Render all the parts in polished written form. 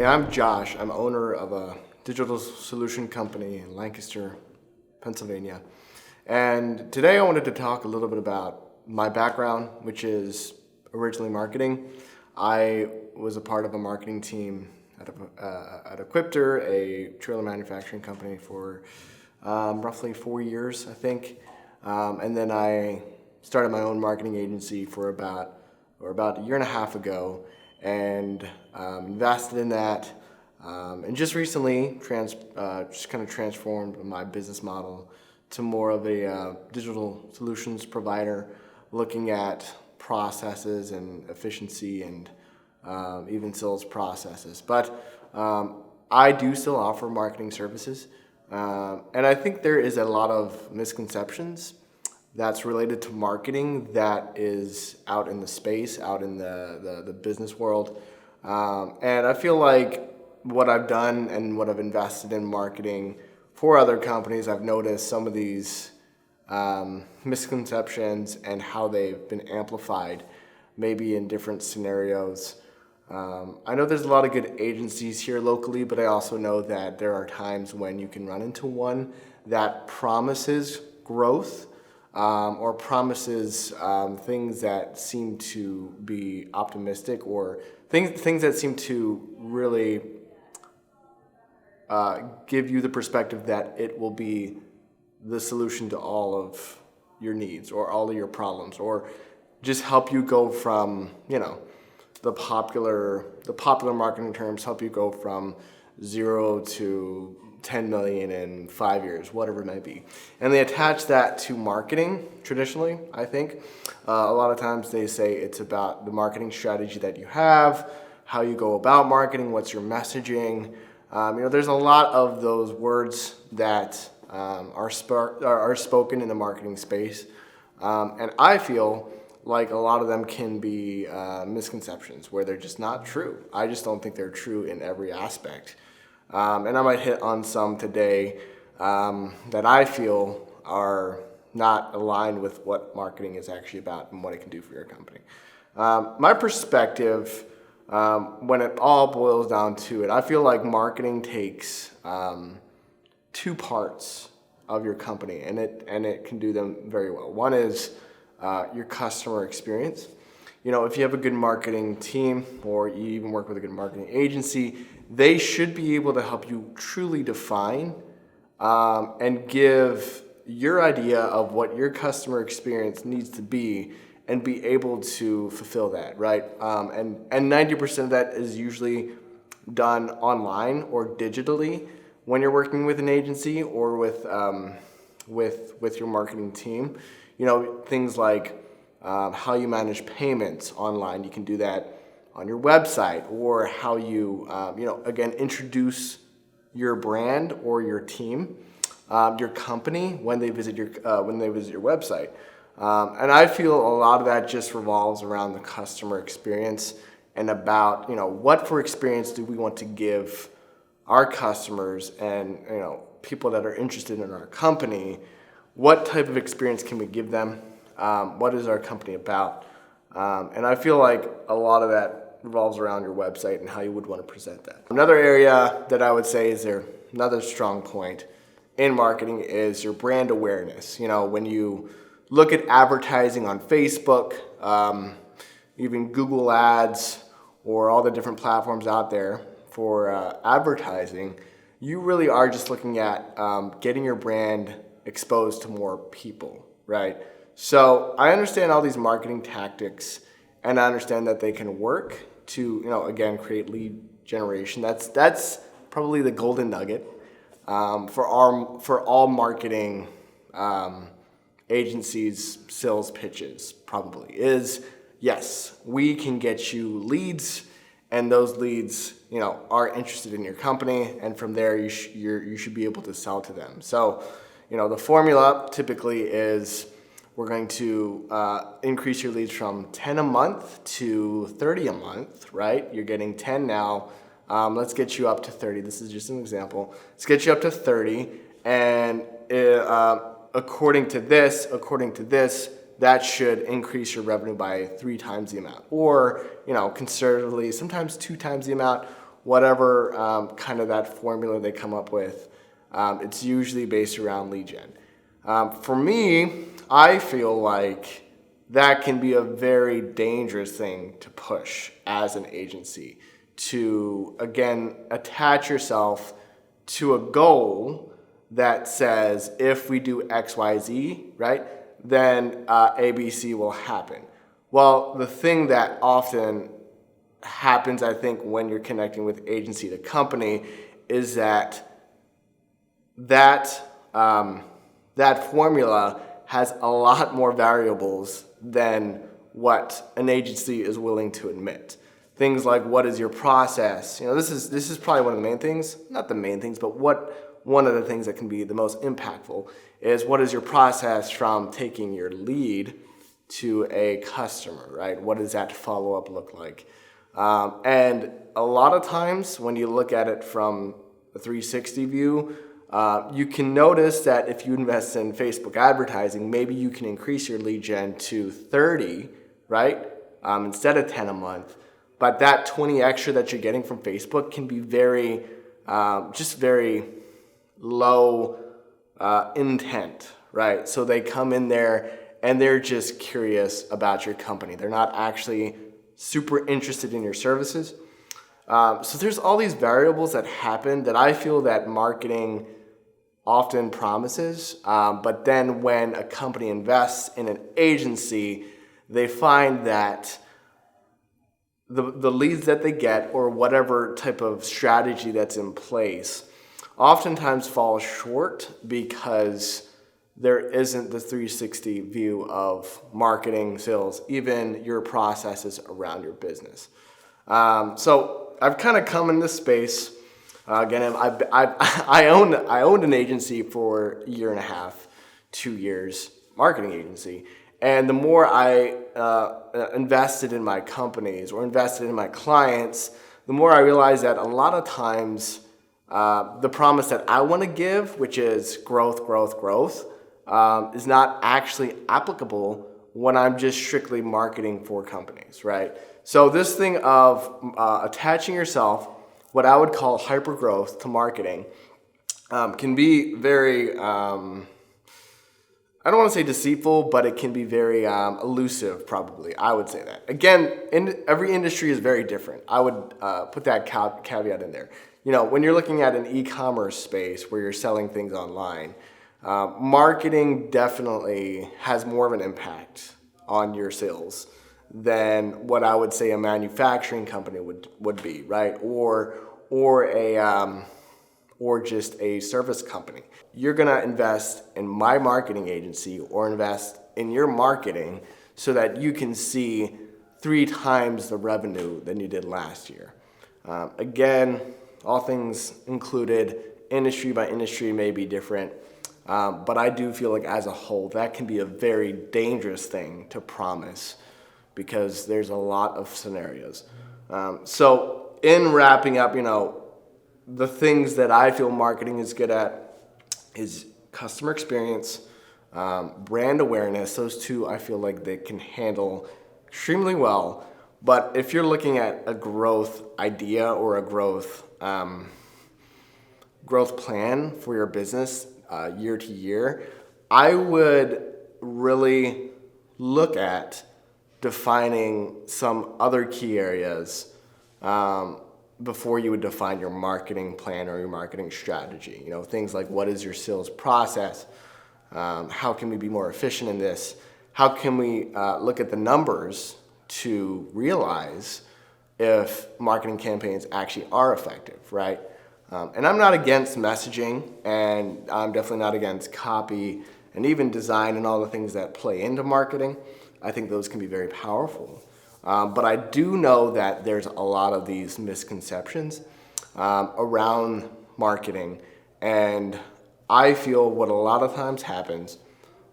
Hey, I'm Josh. I'm owner of a digital solution company in Lancaster, Pennsylvania. And today I wanted to talk a little bit about my background, which is originally marketing. I was a part of a marketing team at Equipter, a trailer manufacturing company, for roughly 4 years, I think. And then I started my own marketing agency for about a year and a half ago, and invested in that, and just recently just kind of transformed my business model to more of a digital solutions provider, looking at processes and efficiency and even sales processes. But I do still offer marketing services, and I think there is a lot of misconceptions that's related to marketing that is out in the space, out in the business world. And I feel like what I've done and what I've invested in marketing for other companies, I've noticed some of these misconceptions and how they've been amplified maybe in different scenarios. I know there's a lot of good agencies here locally, but I also know that there are times when you can run into one that promises growth, or promises things that seem to be optimistic, or things that seem to really give you the perspective that it will be the solution to all of your needs or all of your problems, or just help you go from, the popular marketing terms, help you go from 0 to 10 million in 5 years, whatever it may be. And they attach that to marketing traditionally, I think. A lot of times they say it's about the marketing strategy that you have, how you go about marketing, what's your messaging. There's a lot of those words that are spoken in the marketing space. And I feel like a lot of them can be misconceptions where they're just not true. I just don't think they're true in every aspect. And I might hit on some today that I feel are not aligned with what marketing is actually about and what it can do for your company. My perspective, when it all boils down to it, I feel like marketing takes two parts of your company, and it can do them very well. One is your customer experience. If you have a good marketing team, or you even work with a good marketing agency, they should be able to help you truly define and give your idea of what your customer experience needs to be, and be able to fulfill that, right? And 90% of that is usually done online or digitally when you're working with an agency or with your marketing team. Things like how you manage payments online. You can do that on your website, or how you, again, introduce your brand or your team, your company when they visit your website. And I feel a lot of that just revolves around the customer experience, and about, what for experience do we want to give our customers and, people that are interested in our company. What type of experience can we give them? What is our company about? And I feel like a lot of that revolves around your website and how you would want to present that. Another area that I would say is another strong point in marketing is your brand awareness. When you look at advertising on Facebook, even Google Ads, or all the different platforms out there for advertising, you really are just looking at getting your brand exposed to more people, right? So I understand all these marketing tactics, and I understand that they can work to, again, create lead generation. That's probably the golden nugget for all marketing agencies' sales pitches. Probably is, yes, we can get you leads, and those leads, are interested in your company, and from there you should be able to sell to them. So, the formula typically is, we're going to increase your leads from 10 a month to 30 a month, right? You're getting 10 now. Let's get you up to 30. This is just an example. Let's get you up to 30. And according to this, that should increase your revenue by 3 times the amount. Or, conservatively, sometimes 2 times the amount. whatever kind of that formula they come up with. It's usually based around lead gen. For me, I feel like that can be a very dangerous thing to push as an agency, to, again, attach yourself to a goal that says if we do X, Y, Z, right, then ABC will happen. Well, the thing that often happens, I think, when you're connecting with agency to company is that formula has a lot more variables than what an agency is willing to admit. Things like, what is your process? This is probably one of the main things, not the main things, but one of the things that can be the most impactful is, what is your process from taking your lead to a customer, right? What does that follow-up look like? And a lot of times when you look at it from a 360 view, you can notice that if you invest in Facebook advertising, maybe you can increase your lead gen to 30, right? Instead of 10 a month. But that 20 extra that you're getting from Facebook can be very low intent, right? So they come in there and they're just curious about your company. They're not actually super interested in your services. So there's all these variables that happen that I feel that marketing often promises, but then when a company invests in an agency, they find that the leads that they get, or whatever type of strategy that's in place, oftentimes falls short because there isn't the 360 view of marketing, sales, even your processes around your business. So I've kind of come in this space. Again, I owned an agency for a year and a half, 2 years, marketing agency. And the more I invested in my companies or invested in my clients, the more I realized that a lot of times the promise that I want to give, which is growth, is not actually applicable when I'm just strictly marketing for companies, right? So this thing of attaching yourself, what I would call hyper growth, to marketing can be very, I don't want to say deceitful, but it can be very elusive, probably. I would say that. Again, every industry is very different. I would put that caveat in there. When you're looking at an e-commerce space where you're selling things online, marketing definitely has more of an impact on your sales than what I would say a manufacturing company would be, right? Or just a service company. You're gonna invest in my marketing agency or invest in your marketing so that you can see 3 times the revenue than you did last year. Again, all things included, industry by industry may be different, but I do feel like as a whole, that can be a very dangerous thing to promise because there's a lot of scenarios. So in wrapping up, the things that I feel marketing is good at is customer experience, brand awareness. Those two I feel like they can handle extremely well. But if you're looking at a growth idea or a growth plan for your business year to year, I would really look at defining some other key areas before you would define your marketing plan or your marketing strategy. Things like, what is your sales process? How can we be more efficient in this? How can we look at the numbers to realize if marketing campaigns actually are effective, right? And I'm not against messaging, and I'm definitely not against copy and even design and all the things that play into marketing. I think those can be very powerful. But I do know that there's a lot of these misconceptions around marketing, and I feel what a lot of times happens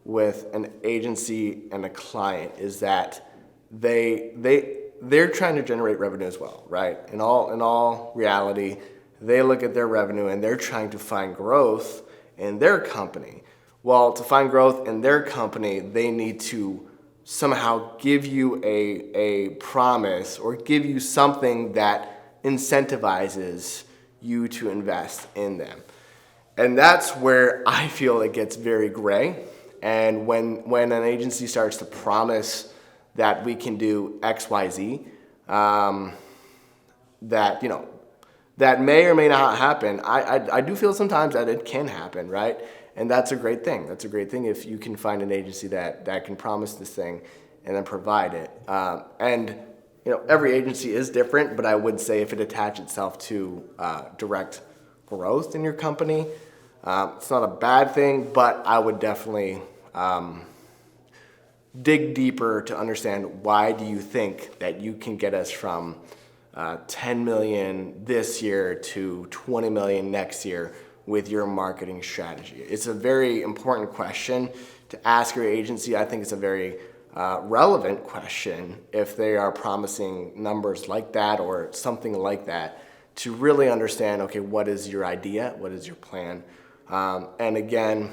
with an agency and a client is that they're trying to generate revenue as well, right? In all reality, they look at their revenue and they're trying to find growth in their company. Well, to find growth in their company, they need to somehow give you a promise or give you something that incentivizes you to invest in them. And that's where I feel it gets very gray. And when an agency starts to promise that we can do X, Y, Z, that that may or may not happen. I do feel sometimes that it can happen, right? And that's a great thing. That's a great thing if you can find an agency that can promise this thing and then provide it. And every agency is different, but I would say if it attaches itself to direct growth in your company, it's not a bad thing, but I would definitely dig deeper to understand why do you think that you can get us from 10 million this year to 20 million next year with your marketing strategy. It's a very important question to ask your agency. I think it's a very relevant question if they are promising numbers like that or something like that, to really understand, okay, what is your idea? What is your plan? And again,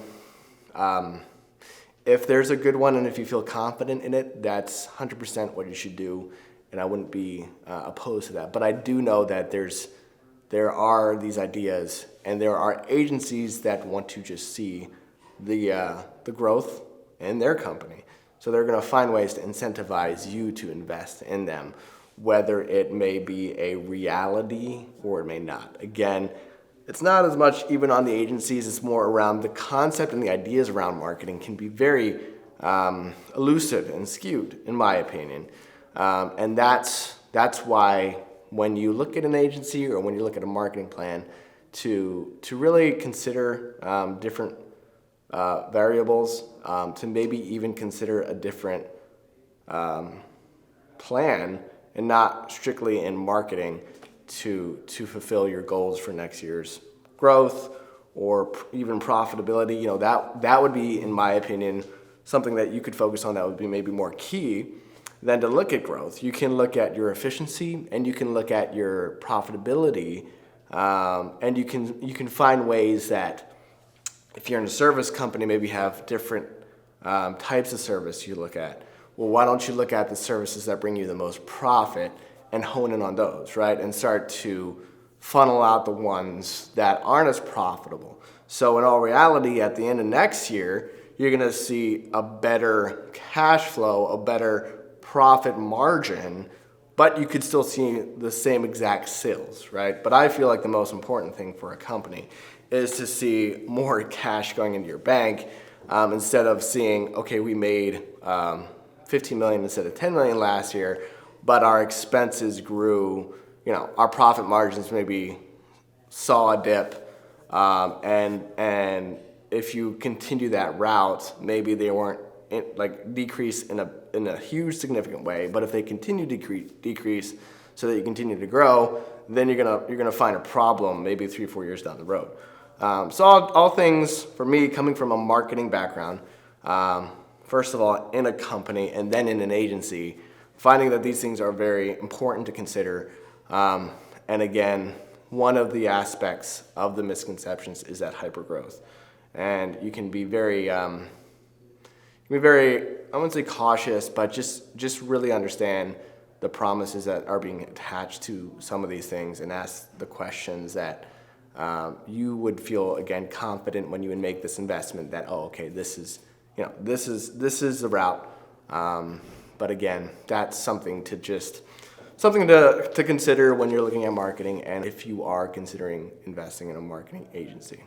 if there's a good one and if you feel confident in it, that's 100% what you should do. And I wouldn't be opposed to that. But I do know that there are these ideas, and there are agencies that want to just see the growth in their company. So they're going to find ways to incentivize you to invest in them, whether it may be a reality or it may not. Again, it's not as much even on the agencies, it's more around the concept, and the ideas around marketing can be very elusive and skewed, in my opinion. And that's why when you look at an agency or when you look at a marketing plan, to really consider different variables, to maybe even consider a different plan and not strictly in marketing to fulfill your goals for next year's growth or even profitability. That would be, in my opinion, something that you could focus on that would be maybe more key than to look at growth. You can look at your efficiency and you can look at your profitability, and you can find ways that if you're in a service company, maybe have different types of service you look at. Well, why don't you look at the services that bring you the most profit and hone in on those, right? And start to funnel out the ones that aren't as profitable. So in all reality, at the end of next year, you're gonna see a better cash flow, a better profit margin, but you could still see the same exact sales, right? But I feel like the most important thing for a company is to see more cash going into your bank, instead of seeing, okay, we made 15 million instead of 10 million last year, but our expenses grew, our profit margins maybe saw a dip, and if you continue that route, maybe they weren't decrease in a huge significant way, but if they continue to decrease so that you continue to grow, then you're gonna find a problem maybe 3 or 4 years down the road. So all things for me coming from a marketing background, first of all in a company and then in an agency, finding that these things are very important to consider. And again, one of the aspects of the misconceptions is that hypergrowth, and you can be very I wouldn't say cautious, but just really understand the promises that are being attached to some of these things, and ask the questions that you would feel, again, confident when you would make this investment that, oh, okay, this is the route. But again, that's something to consider when you're looking at marketing, and if you are considering investing in a marketing agency.